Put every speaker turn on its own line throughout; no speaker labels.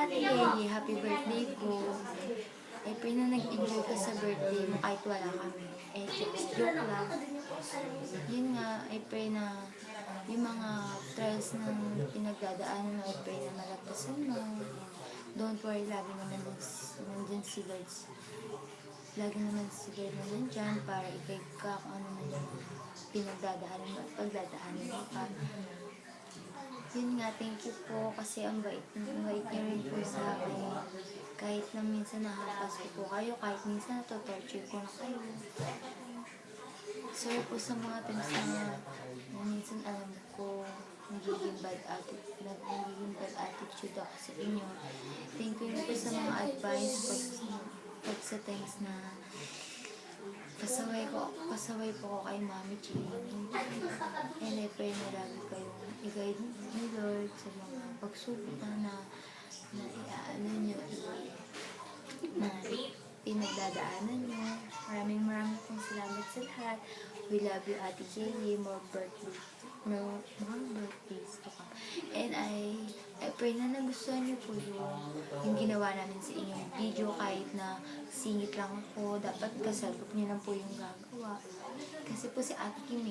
Ate Yeye, happy birthday po. Ay, pray na nag-enjoy ka sa birthday mo kahit wala kami. Eh, joke lang. Yun nga, ay pray na yung mga trials ng pinagdadaanan mo, ay pray na malagpasan mo. Don't worry, lagi naman nandyan si Lord. Lagi naman si Lord na nandyan para ikay ka kung ano man yung pinagdadaanan mo at pagdadaanan mo pa. Yun nga, thank you po kasi ang bait niyo rin po sa akin. Kahit na minsan nahapas ko po kayo, kahit minsan natotorture ko na kayo. Sorry po sa mga times na minsan alam ko nagiging bad attitude ako sa inyo. Thank you rin po sa mga advice pag sa times na pasaway po ko kay Mami Jean. And I pray na lagi kayong i-guide ni Lord sa mga pagsubok na pinagdadaanan nyo. Maraming pong salamat sa lahat. We love you, Ate Yeye. More birthdays to come. And I pray na nagustuhan niyo po yung ginawa namin sa inyong video kahit na singit lang ako. Dapat kasalok niyo lang po yung gagawa. Kasi po si Ate Kim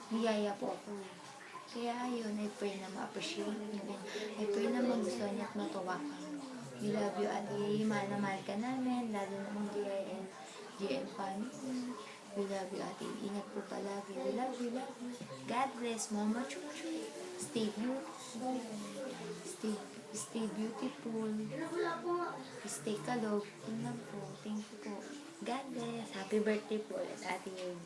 niyaya po ako. Kaya yun, I pray na ma-appreciate niyo. I pray na magustuhan niyo at matuwa kayo. We love you, Ate Yeye. Mahal na mahal ka namin. Lalo na ng GM family. We love you, Ate. Ingat po palagi. We love you. God bless, Mama Chuchu. Stay beautiful. Stay beautiful. Stay kalog. Yun lang po. Thank you po. God bless. Happy birthday po ulit, Ate Yeye.